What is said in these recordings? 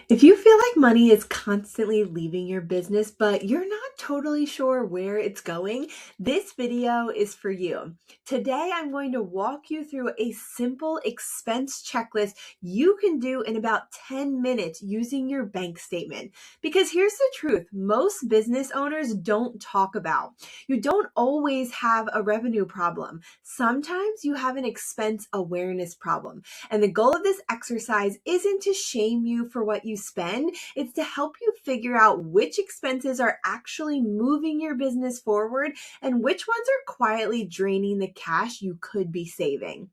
If you feel like money is constantly leaving your business, but you're not totally sure where it's going, this video is for you. Today, I'm going to walk you through a simple expense checklist you can do in about 10 minutes using your bank statement. Because here's the truth, most business owners don't talk about. You don't always have a revenue problem. Sometimes you have an expense awareness problem. And the goal of this exercise isn't to shame you for what you spend, it's to help you figure out which expenses are actually moving your business forward and which ones are quietly draining the cash you could be saving.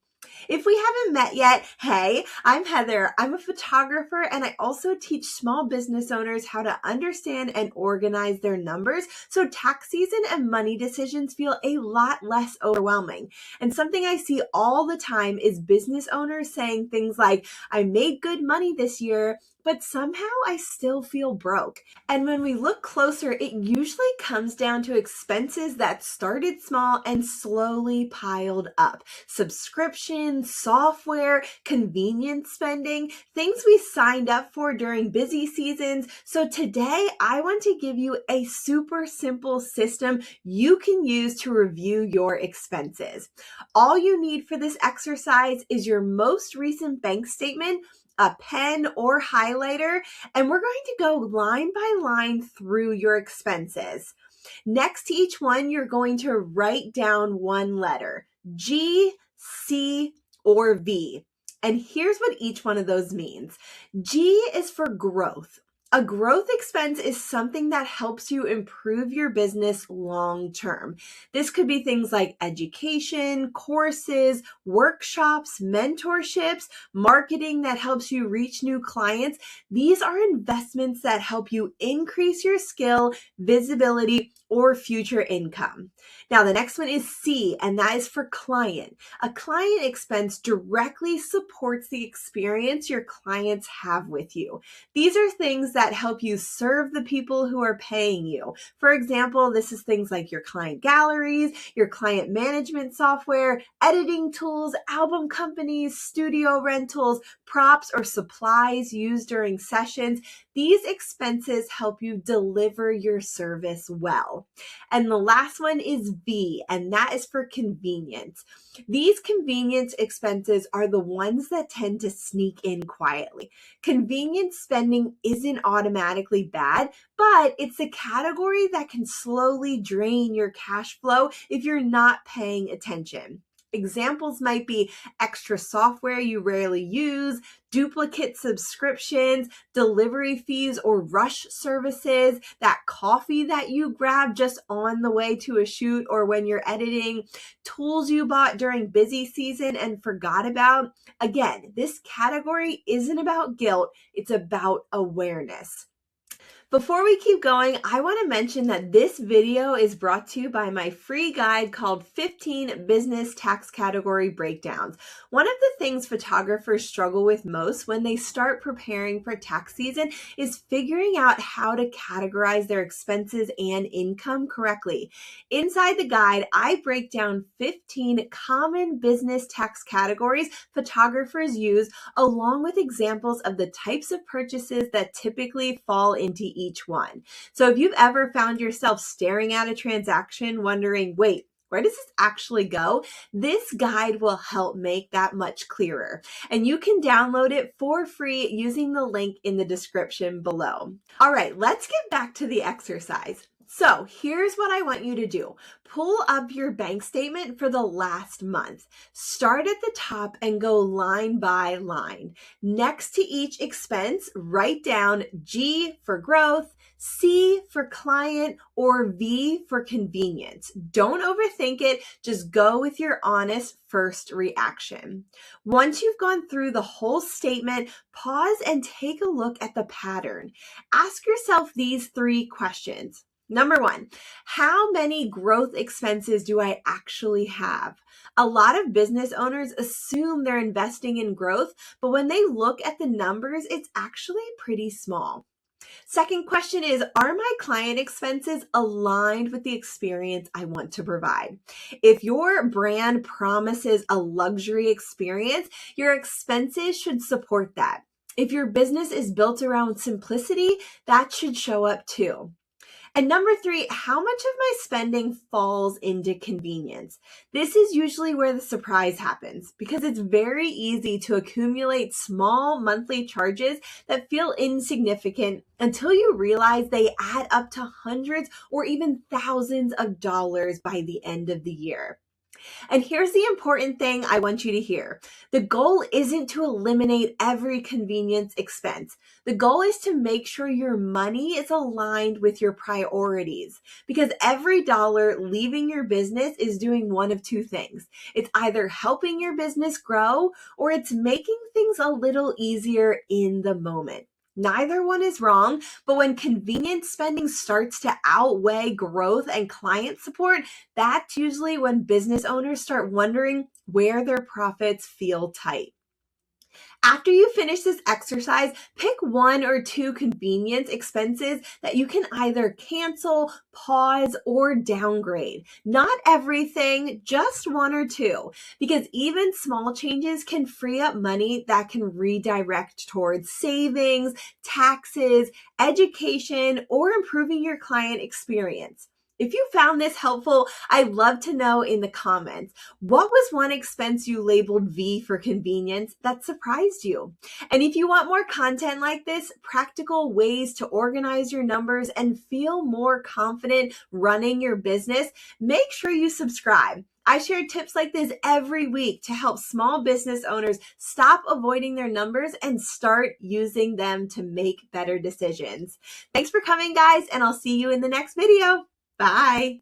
If we haven't met yet, hey, I'm Heather. I'm a photographer and I also teach small business owners how to understand and organize their numbers so tax season and money decisions feel a lot less overwhelming. And something I see all the time is business owners saying things like, I made good money this year, but somehow I still feel broke. And when we look closer, it usually comes down to expenses that started small and slowly piled up. Subscriptions, software, convenience spending, things we signed up for during busy seasons. So today, I want to give you a super simple system you can use to review your expenses. All you need for this exercise is your most recent bank statement, a pen or highlighter, and we're going to go line by line through your expenses. Next to each one, you're going to write down one letter, G, C, or V. And here's what each one of those means. G is for growth. A growth expense is something that helps you improve your business long term. This could be things like education, courses, workshops, mentorships, marketing that helps you reach new clients. These are investments that help you increase your skill, visibility, or future income. Now, the next one is C, and that is for client. A client expense directly supports the experience your clients have with you. These are things that help you serve the people who are paying you. For example, this is things like your client galleries, your client management software, editing tools, album companies, studio rentals, props, or supplies used during sessions. These expenses help you deliver your service well. And the last one is V, and that is for convenience. These convenience expenses are the ones that tend to sneak in quietly. Convenience spending isn't automatically bad, but it's a category that can slowly drain your cash flow if you're not paying attention. Examples might be extra software you rarely use, duplicate subscriptions, delivery fees or rush services, that coffee that you grab just on the way to a shoot or when you're editing, tools you bought during busy season and forgot about. Again, this category isn't about guilt, it's about awareness. Before we keep going, I want to mention that this video is brought to you by my free guide called 15 Business Tax Category Breakdowns. One of the things photographers struggle with most when they start preparing for tax season is figuring out how to categorize their expenses and income correctly. Inside the guide, I break down 15 common business tax categories photographers use, along with examples of the types of purchases that typically fall into each one. So if you've ever found yourself staring at a transaction wondering, wait, where does this actually go? This guide will help make that much clearer. And you can download it for free using the link in the description below. All right, let's get back to the exercise. So here's what I want you to do. Pull up your bank statement for the last month. Start at the top and go line by line. Next to each expense, write down G for growth, C for client, or V for convenience. Don't overthink it. Just go with your honest first reaction. Once you've gone through the whole statement, pause and take a look at the pattern. Ask yourself these 3 questions. Number 1, how many growth expenses do I actually have? A lot of business owners assume they're investing in growth, but when they look at the numbers, it's actually pretty small. Second question is, are my client expenses aligned with the experience I want to provide? If your brand promises a luxury experience, your expenses should support that. If your business is built around simplicity, that should show up too. And number 3, how much of my spending falls into convenience? This is usually where the surprise happens because it's very easy to accumulate small monthly charges that feel insignificant until you realize they add up to hundreds or even thousands of dollars by the end of the year. And here's the important thing I want you to hear. The goal isn't to eliminate every convenience expense. The goal is to make sure your money is aligned with your priorities, because every dollar leaving your business is doing one of two things. It's either helping your business grow or it's making things a little easier in the moment. Neither one is wrong, but when convenience spending starts to outweigh growth and client support, that's usually when business owners start wondering where their profits feel tight. After you finish this exercise, pick 1 or 2 convenience expenses that you can either cancel, pause, or downgrade. Not everything, just 1 or 2, because even small changes can free up money that can redirect towards savings, taxes, education, or improving your client experience. If you found this helpful, I'd love to know in the comments, what was one expense you labeled V for convenience that surprised you? And if you want more content like this, practical ways to organize your numbers and feel more confident running your business, make sure you subscribe. I share tips like this every week to help small business owners stop avoiding their numbers and start using them to make better decisions. Thanks for coming, guys, and I'll see you in the next video. Bye.